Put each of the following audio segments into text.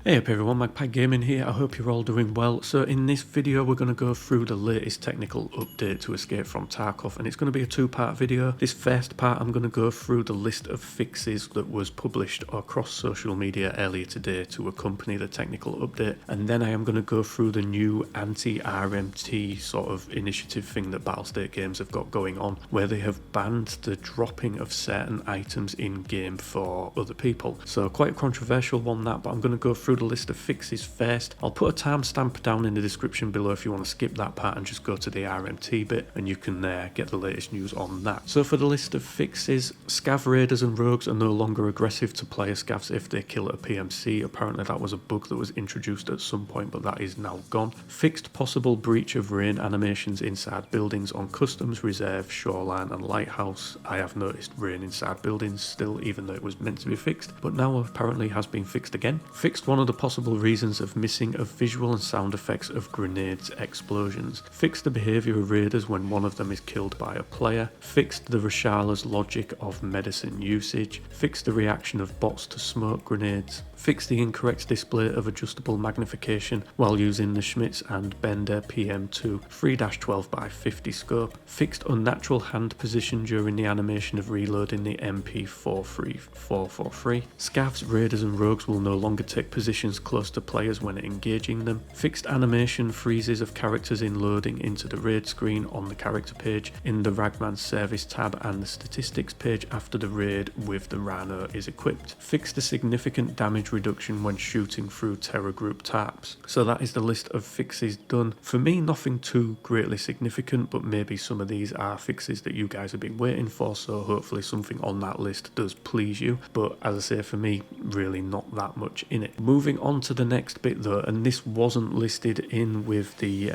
Hey up everyone, Magpie Gaming here. I hope you're all doing well. So in this video we're going to go through the latest technical update to Escape from Tarkov, and it's going to be a two-part video. This first part I'm going to go through the list of fixes that was published across social media earlier today to accompany the technical update, and then I am going to go through the new anti-RMT sort of initiative thing that Battlestate Games have got going on, where they have banned the dropping of certain items in game for other people. So quite a controversial one that, but I'm going to go through the list of fixes first. I'll put a timestamp down in the description below if you want to skip that part and just go to the RMT bit, and you can get the latest news on that. So for the list of fixes, scav raiders and rogues are no longer aggressive to player scavs if they kill at a PMC. Apparently that was a bug that was introduced at some point, but that is now gone. Fixed possible breach of rain animations inside buildings on customs, reserve, shoreline and lighthouse. I have noticed rain inside buildings still, even though it was meant to be fixed, but now apparently has been fixed again. Fixed one of the possible reasons of missing of visual and sound effects of grenades explosions. Fixed the behaviour of raiders when one of them is killed by a player. Fixed the Rashala's logic of medicine usage. Fixed the reaction of bots to smoke grenades. Fixed the incorrect display of adjustable magnification while using the Schmitz and Bender PM2 3-12x50 scope. Fixed unnatural hand position during the animation of reloading the MP443. Scavs, raiders and rogues will no longer take positions close to players when engaging them. Fixed animation freezes of characters in loading into the raid screen on the character page, in the Ragman service tab and the statistics page after the raid with the Rhino is equipped. Fixed a significant damage reduction when shooting through terror group tarps. So that is the list of fixes done. For me, nothing too greatly significant, but maybe some of these are fixes that you guys have been waiting for, so hopefully something on that list does please you. But as I say, for me, really not that much in it. Moving on to the next bit though, and this wasn't listed in with the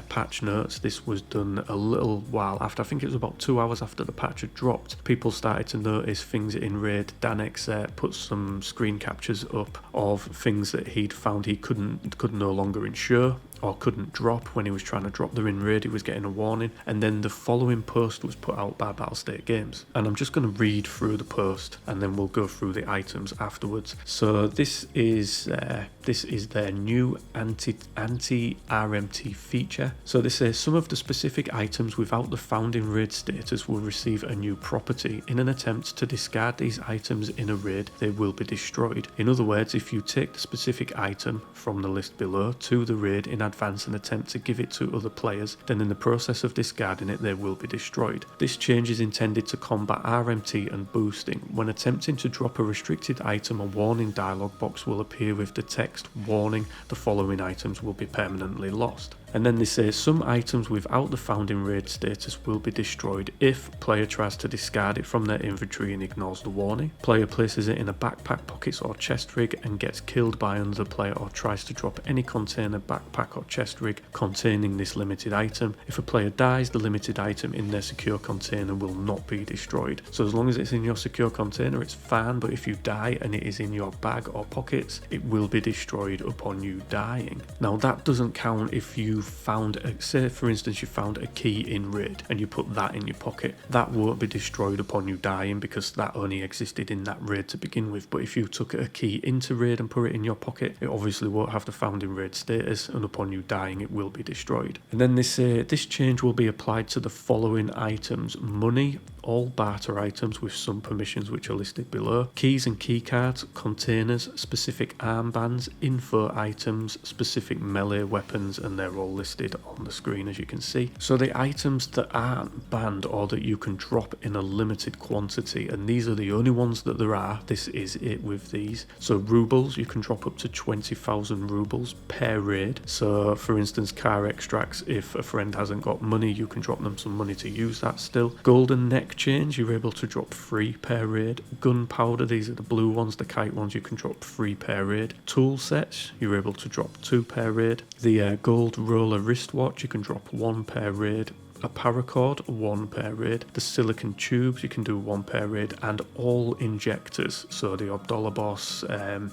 patch notes. This was done a little while after. I think it was about 2 hours after the patch had dropped. People started to notice things in raid. Danex put some screen captures up of things that he'd found he could no longer ensure or couldn't drop. When he was trying to drop them in raid, he was getting a warning, and then the following post was put out by Battlestate Games, and I'm just going to read through the post and then we'll go through the items afterwards. So this is their new anti-RMT feature. So they say some of the specific items without the found in raid status will receive a new property. In an attempt to discard these items in a raid, they will be destroyed. In other words, if you take the specific item from the list below to the raid in advance and attempt to give it to other players, then in the process of discarding it, they will be destroyed. This change is intended to combat RMT and boosting. When attempting to drop a restricted item, a warning dialog box will appear with the text warning: the following items will be permanently lost. And then they say some items without the found in raid status will be destroyed if player tries to discard it from their inventory and ignores the warning. Player places it in a backpack, pockets or chest rig and gets killed by another player, or tries to drop any container, backpack or chest rig containing this limited item. If a player dies, the limited item in their secure container will not be destroyed. So as long as it's in your secure container, it's fine, but if you die and it is in your bag or pockets, it will be destroyed upon you dying. Now that doesn't count if you found say for instance you found a key in raid and you put that in your pocket. That won't be destroyed upon you dying because that only existed in that raid to begin with. But if you took a key into raid and put it in your pocket, it obviously won't have the found in raid status, and upon you dying it will be destroyed. And then they say this change will be applied to the following items: money, all barter items with some permissions which are listed below, keys and key cards, containers, specific armbands, info items, specific melee weapons, and they're all listed on the screen as you can see. So the items that aren't banned or that you can drop in a limited quantity, and these are the only ones that there are, this is it with these. So rubles, you can drop up to 20,000 rubles per raid. So for instance, car extracts, if a friend hasn't got money, you can drop them some money to use that still. Golden neck chains, you're able to drop 3 per raid. Gunpowder, these are the blue ones, the kite ones, you can drop 3 per raid. Tool sets, you're able to drop 2 per raid. The gold roller wristwatch, you can drop 1 per raid. a paracord, 1 per raid, the silicon tubes, you can do 1 per raid, and all injectors, so the Abdolabos,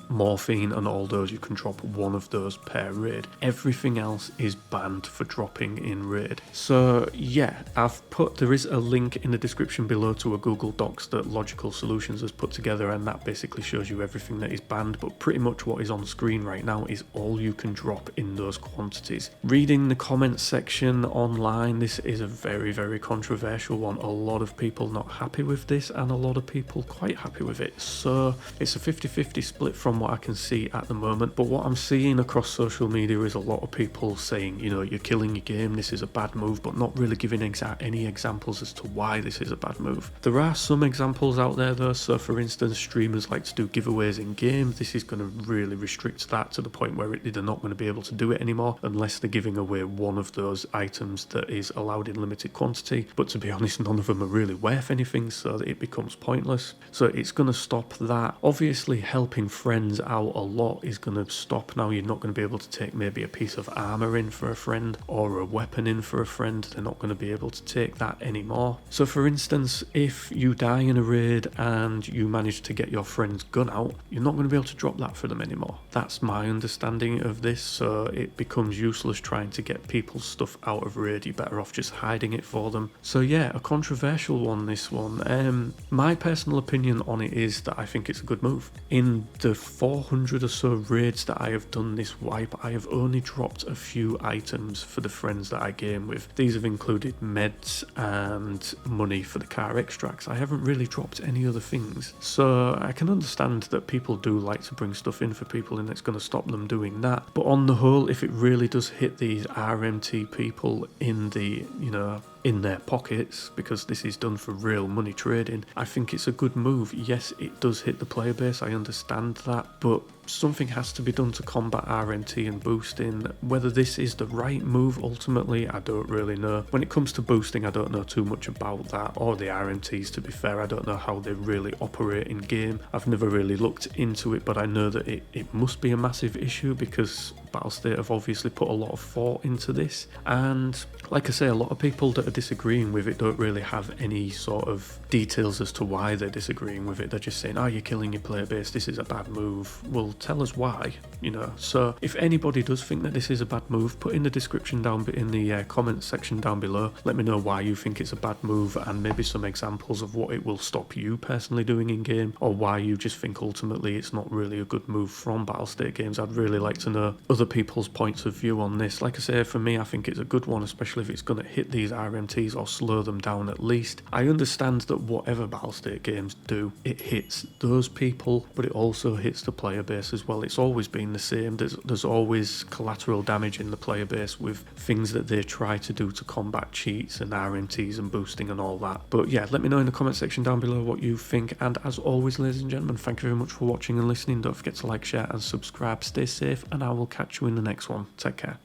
morphine and all those, you can drop 1 of those per raid. Everything else is banned for dropping in raid. So yeah, there is a link in the description below to a Google Docs that Logical Solutions has put together, and that basically shows you everything that is banned, but pretty much what is on screen right now is all you can drop in those quantities. Reading the comments section online, this is a very, very controversial one. A lot of people not happy with this and a lot of people quite happy with it. So it's a 50-50 split from what I can see at the moment, but what I'm seeing across social media is a lot of people saying, you know, you're killing your game, this is a bad move, but not really giving any examples as to why this is a bad move. There are some examples out there though, so for instance, streamers like to do giveaways in games. This is going to really restrict that to the point where they're not going to be able to do it anymore unless they're giving away 1 of those items that is allowed in limited quantity, but to be honest, none of them are really worth anything, so that it becomes pointless. So it's going to stop that. Obviously helping friends out a lot is going to stop now. You're not going to be able to take maybe a piece of armor in for a friend or a weapon in for a friend. They're not going to be able to take that anymore. So for instance, if you die in a raid and you manage to get your friend's gun out, you're not going to be able to drop that for them anymore. That's my understanding of this, so it becomes useless trying to get people's stuff out of raid. You're better off just hiding it for them. So yeah, a controversial one, this one. My personal opinion on it is that I think it's a good move. In the 400 or so raids that I have done this wipe, I have only dropped a few items for the friends that I game with. These have included meds and money for the car extracts. I haven't really dropped any other things. So I can understand that people do like to bring stuff in for people and it's going to stop them doing that. But on the whole, if it really does hit these RMT people in the, you know, in their pockets, because this is done for real money trading, I think it's a good move. Yes, it does hit the player base, I understand that, but something has to be done to combat RMT and boosting. Whether this is the right move ultimately, I don't really know. When it comes to boosting, I don't know too much about that, or the RMTs, to be fair. I don't know how they really operate in game. I've never really looked into it, but I know that it must be a massive issue because Battlestate have obviously put a lot of thought into this, and like I say, a lot of people that are disagreeing with it don't really have any sort of details as to why they're disagreeing with it. They're just saying, oh, you're killing your player base, this is a bad move. Well, tell us why, you know. So if anybody does think that this is a bad move, put in the description down in the comments section down below. Let me know why you think it's a bad move and maybe some examples of what it will stop you personally doing in game, or why you just think ultimately it's not really a good move from Battlestate Games. I'd really like to know other people's points of view on this. Like I say, for me, I think it's a good one, especially if it's going to hit these RMTs or slow them down at least. I understand that whatever Battlestate Games do, it hits those people, but it also hits the player base as well. It's always been the same. There's always collateral damage in the player base with things that they try to do to combat cheats and RMTs and boosting and all that. But yeah, let me know in the comment section down below what you think, and as always, ladies and gentlemen, thank you very much for watching and listening. Don't forget to like, share and subscribe. Stay safe, and I will catch you in the next one. Take care.